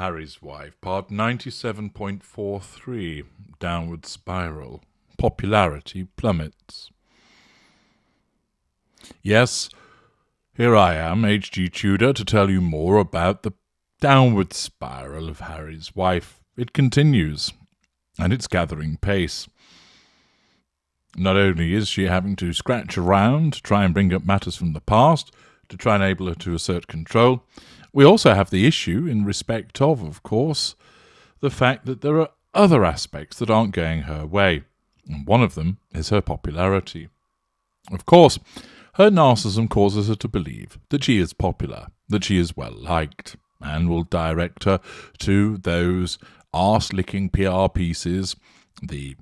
Harry's Wife, part 97.43, Downward Spiral, Popularity Plummets. Yes, here I am, H.G. Tudor, to tell you more about the downward spiral of Harry's wife. It continues, and it's gathering pace. Not only is she having to scratch around to try and bring up matters from the past, to try and enable her to assert control, we also have the issue in respect of course, the fact that there are other aspects that aren't going her way, and one of them is her popularity. Of course, her narcissism causes her to believe that she is popular, that she is well liked, and will direct her to those arse-licking PR pieces, the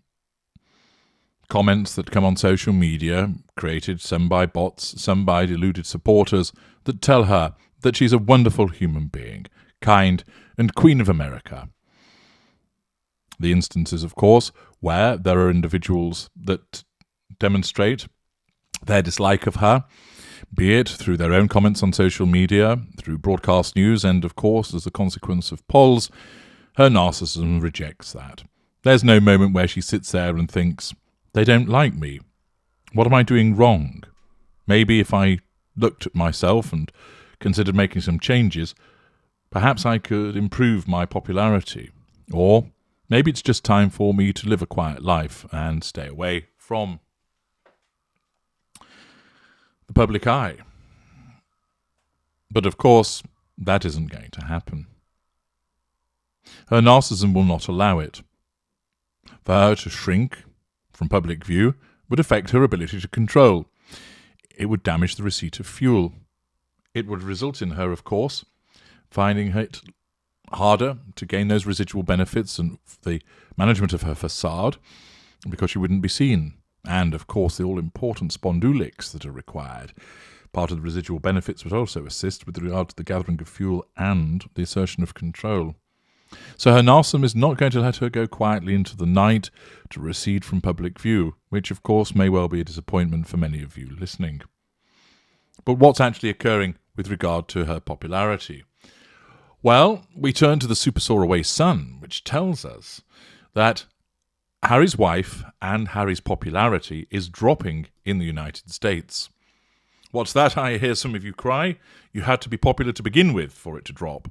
comments that come on social media, created some by bots, some by deluded supporters, that tell her that she's a wonderful human being, kind, and Queen of America. The instances, of course, where there are individuals that demonstrate their dislike of her, be it through their own comments on social media, through broadcast news, and, of course, as a consequence of polls, her narcissism rejects that. There's no moment where she sits there and thinks, they don't like me. What am I doing wrong? Maybe if I looked at myself and considered making some changes, perhaps I could improve my popularity. Or maybe it's just time for me to live a quiet life and stay away from the public eye. But of course, that isn't going to happen. Her narcissism will not allow it. For her to shrink from public view would affect her ability to control. It would damage the receipt of fuel. It would result in her, of course, finding it harder to gain those residual benefits and the management of her facade because she wouldn't be seen. And, of course, the all-important spondulics that are required. Part of the residual benefits would also assist with regard to the gathering of fuel and the assertion of control. So her narcissism is not going to let her go quietly into the night to recede from public view, which, of course, may well be a disappointment for many of you listening. But what's actually occurring with regard to her popularity? Well, we turn to the super soaraway sun, which tells us that Harry's wife and Harry's popularity is dropping in the United States. What's that? I hear some of you cry. You had to be popular to begin with for it to drop.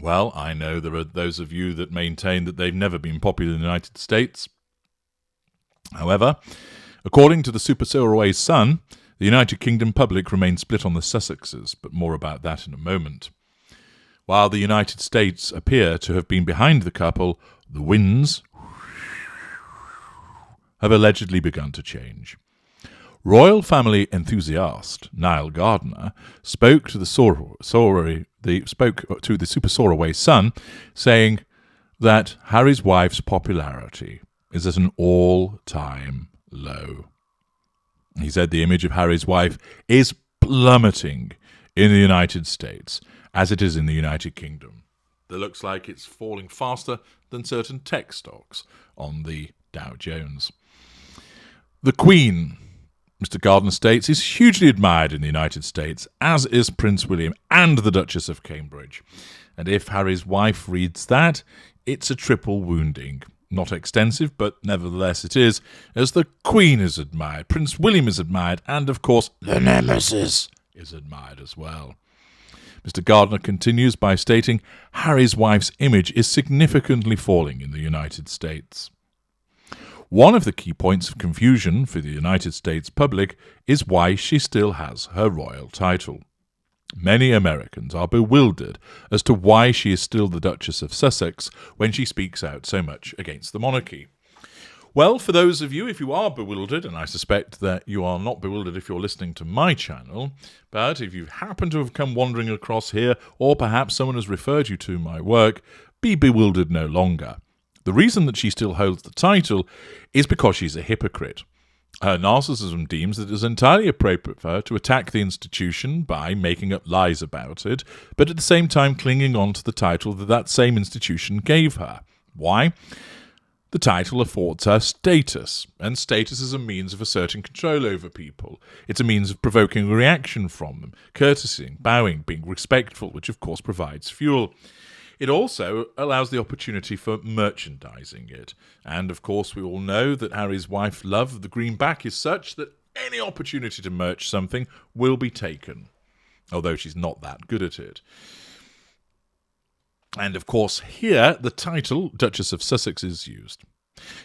Well, I know there are those of you that maintain that they've never been popular in the United States. However, according to the super soaraway sun, the United Kingdom public remains split on the Sussexes, but more about that in a moment. While the United States appear to have been behind the couple, the winds have allegedly begun to change. Royal family enthusiast Niall Gardner spoke to the super soaraway sun, saying that Harry's wife's popularity is at an all-time low. He said the image of Harry's wife is plummeting in the United States as it is in the United Kingdom. It looks like it's falling faster than certain tech stocks on the Dow Jones. The Queen, Mr. Gardner states, is hugely admired in the United States, as is Prince William and the Duchess of Cambridge. And if Harry's wife reads that, it's a triple wounding. Not extensive, but nevertheless it is, as the Queen is admired, Prince William is admired, and of course the Nemesis is admired as well. Mr. Gardner continues by stating Harry's wife's image is significantly falling in the United States. One of the key points of confusion for the United States public is why she still has her royal title. Many Americans are bewildered as to why she is still the Duchess of Sussex when she speaks out so much against the monarchy. Well, for those of you, if you are bewildered, and I suspect that you are not bewildered if you're listening to my channel, but if you happen to have come wandering across here, or perhaps someone has referred you to my work, be bewildered no longer. The reason that she still holds the title is because she's a hypocrite. Her narcissism deems that it is entirely appropriate for her to attack the institution by making up lies about it, but at the same time clinging on to the title that that same institution gave her. Why? The title affords her status, and status is a means of asserting control over people. It's a means of provoking a reaction from them, courtesying, bowing, being respectful, which of course provides fuel. It also allows the opportunity for merchandising it. And, of course, we all know that Harry's wife's love of the greenback is such that any opportunity to merch something will be taken, although she's not that good at it. And, of course, here the title Duchess of Sussex is used.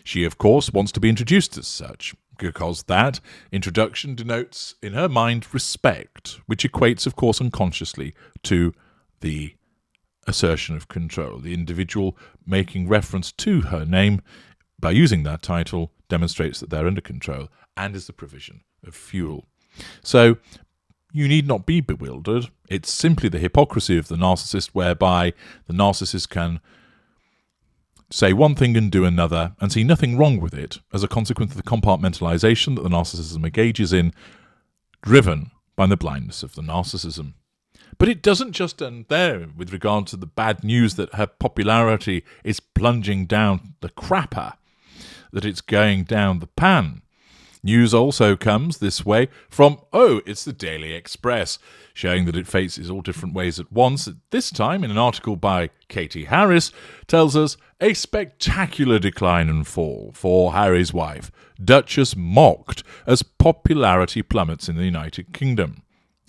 She, of course, wants to be introduced as such, because that introduction denotes, in her mind, respect, which equates, of course, unconsciously to the assertion of control. The individual making reference to her name by using that title demonstrates that they're under control and is the provision of fuel. So you need not be bewildered. It's simply the hypocrisy of the narcissist, whereby the narcissist can say one thing and do another and see nothing wrong with it as a consequence of the compartmentalization that the narcissism engages in, driven by the blindness of the narcissism. But it doesn't just end there with regard to the bad news that her popularity is plunging down the crapper, that it's going down the pan. News also comes this way from, it's the Daily Express, showing that it faces all different ways at once. This time, in an article by Katie Harris, tells us a spectacular decline and fall for Harry's wife, Duchess mocked as popularity plummets in the United Kingdom.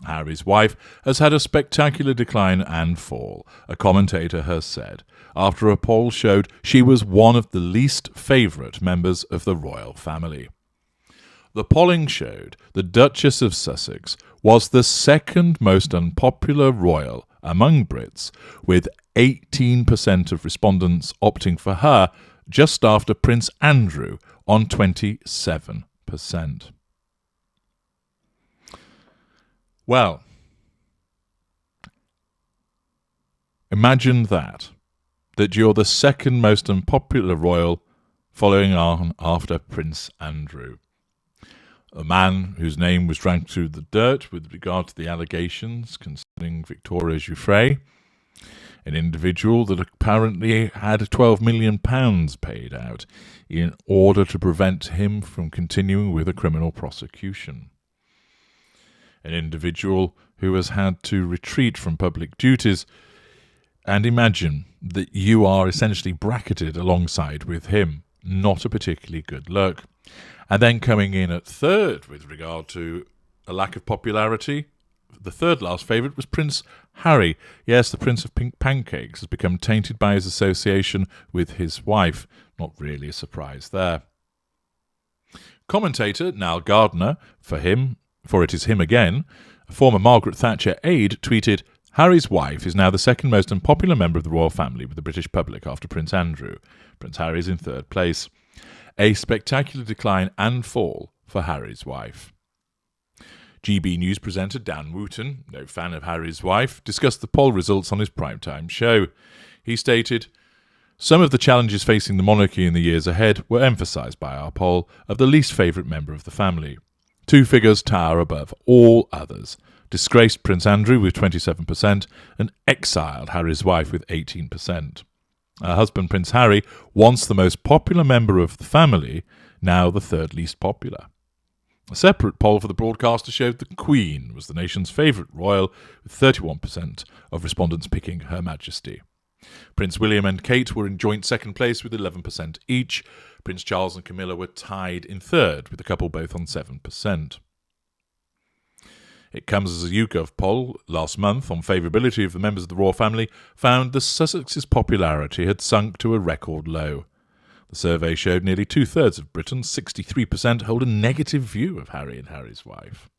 Harry's wife has had a spectacular decline and fall, a commentator has said, after a poll showed she was one of the least favourite members of the royal family. The polling showed the Duchess of Sussex was the second most unpopular royal among Brits, with 18% of respondents opting for her, just after Prince Andrew on 27%. Well, imagine that you're the second most unpopular royal following on after Prince Andrew. A man whose name was dragged through the dirt with regard to the allegations concerning Victoria Giuffre, an individual that apparently had £12 million paid out in order to prevent him from continuing with a criminal prosecution. An individual who has had to retreat from public duties, and imagine that you are essentially bracketed alongside with him. Not a particularly good look. And then coming in at third with regard to a lack of popularity, the third last favourite was Prince Harry. Yes, the Prince of Pink Pancakes has become tainted by his association with his wife. Not really a surprise there. Commentator Niall Gardner, for it is him again, a former Margaret Thatcher aide, tweeted, Harry's wife is now the second most unpopular member of the royal family with the British public after Prince Andrew. Prince Harry is in third place. A spectacular decline and fall for Harry's wife. GB News presenter Dan Wooten, no fan of Harry's wife, discussed the poll results on his primetime show. He stated, some of the challenges facing the monarchy in the years ahead were emphasised by our poll of the least favourite member of the family. Two figures tower above all others. Disgraced Prince Andrew with 27% and exiled Harry's wife with 18%. Her husband, Prince Harry, once the most popular member of the family, now the third least popular. A separate poll for the broadcaster showed the Queen was the nation's favourite royal, with 31% of respondents picking Her Majesty. Prince William and Kate were in joint second place with 11% each. Prince Charles and Camilla were tied in third, with the couple both on 7%. It comes as a YouGov poll last month on favourability of the members of the royal family found the Sussex's popularity had sunk to a record low. The survey showed nearly two-thirds of Britons, 63%, hold a negative view of Harry and Harry's wife.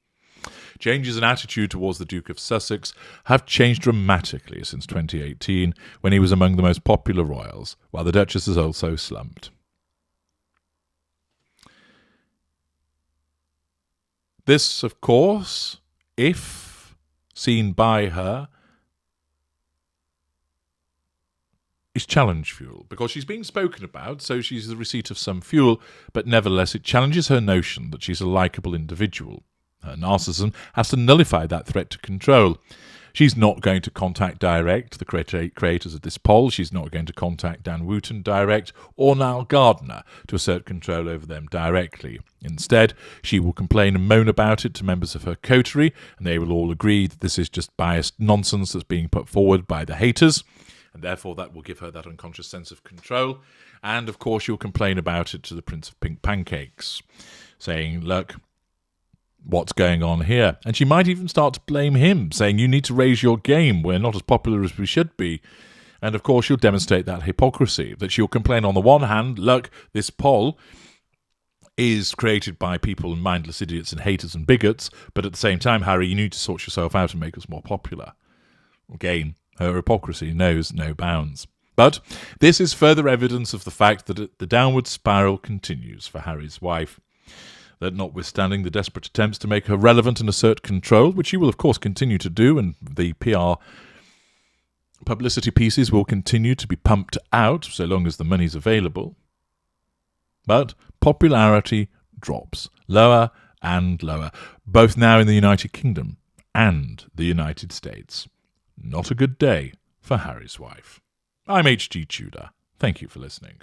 Changes in attitude towards the Duke of Sussex have changed dramatically since 2018, when he was among the most popular royals, while the Duchess has also slumped. This, of course, if seen by her, is challenge fuel, because she's being spoken about, so she's the receipt of some fuel, but nevertheless it challenges her notion that she's a likeable individual. Her narcissism has to nullify that threat to control. She's not going to contact direct the creators of this poll. She's not going to contact Dan Wooten direct or Niall Gardner to assert control over them directly. Instead, she will complain and moan about it to members of her coterie, and they will all agree that this is just biased nonsense that's being put forward by the haters. And therefore that will give her that unconscious sense of control. And of course she'll complain about it to the Prince of Pink Pancakes, saying, look, what's going on here? And she might even start to blame him, saying, you need to raise your game. We're not as popular as we should be. And of course she'll demonstrate that hypocrisy, that she'll complain on the one hand, look, this poll is created by people, mindless idiots and haters and bigots, but at the same time, Harry, you need to sort yourself out and make us more popular. Again, her hypocrisy knows no bounds. But this is further evidence of the fact that the downward spiral continues for Harry's wife, that notwithstanding the desperate attempts to make her relevant and assert control, which she will of course continue to do, and the PR publicity pieces will continue to be pumped out so long as the money's available, but popularity drops lower and lower, both now in the United Kingdom and the United States. Not a good day for Harry's wife. I'm H.G. Tudor. Thank you for listening.